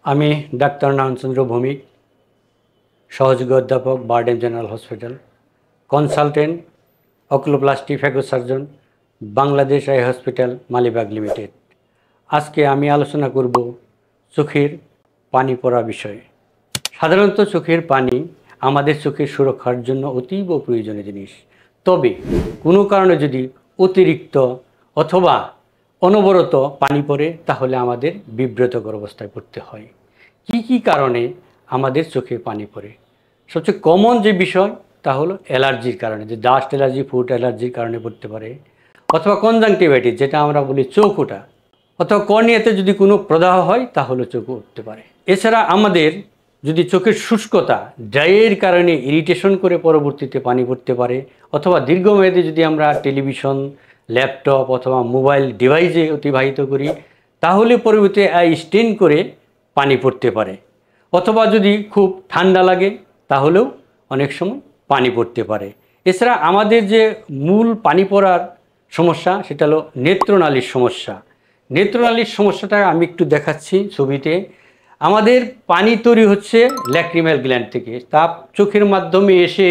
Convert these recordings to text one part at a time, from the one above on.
আমি ডাক্তার নারায়ণচন্দ্র ভৌমিক, সহযোগী অধ্যাপক BIRDEM general hospital, consultant oculoplasty phaco surgeon, Bangladesh eye hospital Malibagh limited. আজকে আমি আলোচনা করব চোখের পানি পড়া বিষয়ে। সাধারণত চোখের পানি আমাদের চোখের সুরক্ষার জন্য অতীব প্রয়োজনীয় জিনিস। তবে কোনো কারণে যদি অতিরিক্ত অথবা অনবরত পানি পড়ে তাহলে আমাদের বিব্রতকর অবস্থায় পড়তে হয়। কি কারণে আমাদের চোখে পানি পড়ে? সবচেয়ে কমন যে বিষয় তা হলো অ্যালার্জির কারণে, যে ডাস্ট অ্যালার্জি, ফুড অ্যালার্জির কারণে পড়তে পারে, অথবা কনজাংটিভাইটিস যেটা আমরা বলি চোখ ওঠা, অথবা কর্নিয়াতে যদি কোনো প্রদাহ হয় তাহলে চোখ উঠতে পারে। এছাড়া আমাদের যদি চোখের শুষ্কতা ড্রাইয়ের কারণে ইরিটেশন করে পরবর্তীতে পানি পড়তে পারে, অথবা দীর্ঘমেয়াদী যদি আমরা টেলিভিশন, ল্যাপটপ অথবা মোবাইল ডিভাইসে অতিবাহিত করি তাহলে পরবর্তীতে আই স্টেন করে পানি পড়তে পারে, অথবা যদি খুব ঠান্ডা লাগে তাহলেও অনেক সময় পানি পড়তে পারে। এছাড়া আমাদের যে মূল পানি পড়ার সমস্যা সেটা হলো নেত্রনালীর সমস্যা। নেত্রনালীর সমস্যাটা আমি একটু দেখাচ্ছি ছবিতে। আমাদের পানি তৈরি হচ্ছে ল্যাক্রিমাল গ্ল্যান্ড থেকে, তা চোখের মাধ্যমে এসে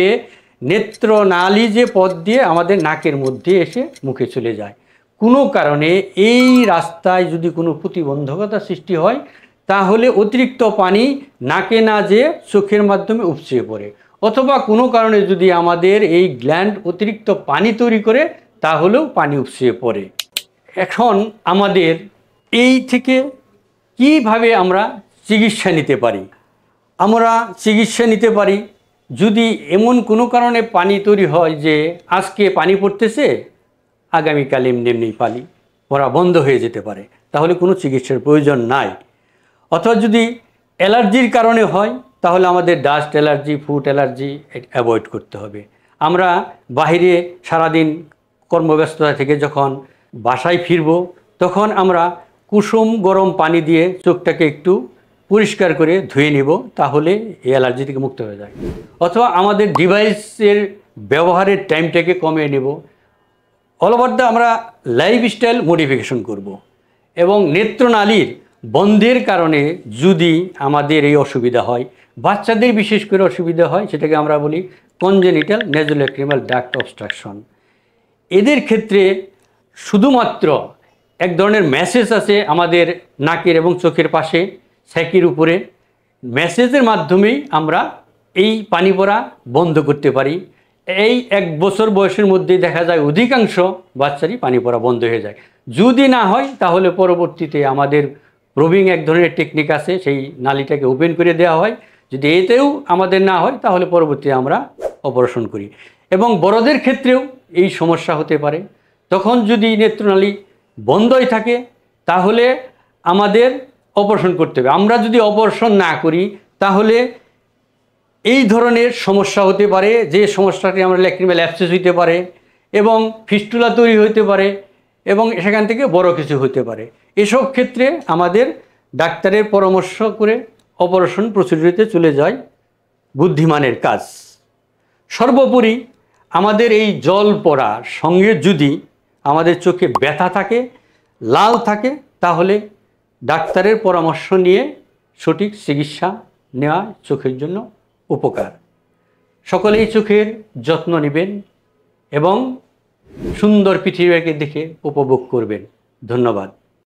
নেত্রনালী যে পথ দিয়ে আমাদের নাকের মধ্যে এসে মুখে চলে যায়। কোনো কারণে এই রাস্তায় যদি কোনো প্রতিবন্ধকতা সৃষ্টি হয় তাহলে অতিরিক্ত পানি নাকে না যেয়ে চোখের মাধ্যমে উপচে পড়ে, অথবা কোনো কারণে যদি আমাদের এই গ্ল্যান্ড অতিরিক্ত পানি তৈরি করে তাহলেও পানি উপচে পড়ে। এখন আমাদের এই থেকে কিভাবে আমরা চিকিৎসা নিতে পারি? আমরা চিকিৎসা নিতে পারি যদি এমন কোনো কারণে পানি তৈরি হয় যে আজকে পানি পড়তেছে, আগামীকাল এমনি পানি পড়া বন্ধ হয়ে যেতে পারে, তাহলে কোনো চিকিৎসার প্রয়োজন নাই। অথবা যদি অ্যালার্জির কারণে হয় তাহলে আমাদের dust allergy, food allergy avoid করতে হবে। আমরা বাইরে সারাদিন কর্মব্যস্ততা থেকে যখন বাসায় ফিরব তখন আমরা কুসুম গরম পানি দিয়ে চোখটাকে একটু পরিষ্কার করে ধুয়ে নিব, তাহলে এই অ্যালার্জি থেকে মুক্ত হয়ে যায়। অথবা আমাদের ডিভাইসের ব্যবহারের টাইমটাকে কমিয়ে নেব। অল ওভার আমরা লাইফস্টাইল মডিফিকেশন করব। এবং নেত্রনালীর বন্ধের কারণে যদি আমাদের এই অসুবিধা হয়, বাচ্চাদের বিশেষ করে অসুবিধা হয়, সেটাকে আমরা বলি কনজেনিটাল নেজোল্যাক্রিমাল ডাক্ট অবস্ট্রাকশন। এদের ক্ষেত্রে শুধুমাত্র এক ধরনের মেসেজ আছে আমাদের নাকের এবং চোখের পাশে স্যাকের উপরে, মেসেজের মাধ্যমেই আমরা এই পানি পড়া বন্ধ করতে পারি। এই 1 বছর বয়সের মধ্যেই দেখা যায় অধিকাংশ বাচ্চারই পানি পড়া বন্ধ হয়ে যায়। যদি না হয় তাহলে পরবর্তীতে আমাদের প্রবিং এক ধরনের টেকনিক আছে, সেই নালীটাকে ওপেন করে দেওয়া হয়। যদি এতেও আমাদের না হয় তাহলে পরবর্তীতে আমরা অপারেশন করি। এবং বড়দের ক্ষেত্রেও এই সমস্যা হতে পারে। তখন যদি নেত্রনালী বন্ধই থাকে তাহলে আমাদের অপারেশন করতে হবে। আমরা যদি অপারেশন না করি তাহলে এই ধরনের সমস্যা হতে পারে, যে সমস্যাটি আমরা ল্যাক্রিমাল অ্যাবসেস হইতে পারে এবং ফিস্টুলা তৈরি হতে পারে এবং সেখান থেকে বড় কিছু হতে পারে। এসব ক্ষেত্রে আমাদের ডাক্তারের পরামর্শ করে অপারেশন প্রসিডিউরিতে চলে যায় বুদ্ধিমানের কাজ। সর্বোপরি আমাদের এই জল পড়ার সঙ্গে যদি আমাদের চোখে ব্যথা থাকে, লাল থাকে, তাহলে ডাক্তারের পরামর্শ নিয়ে সঠিক চিকিৎসা নেওয়া চোখের জন্য উপকার। সকলেই চোখের যত্ন নেবেন এবং সুন্দর পৃথিবীকে দেখে উপভোগ করবেন। ধন্যবাদ।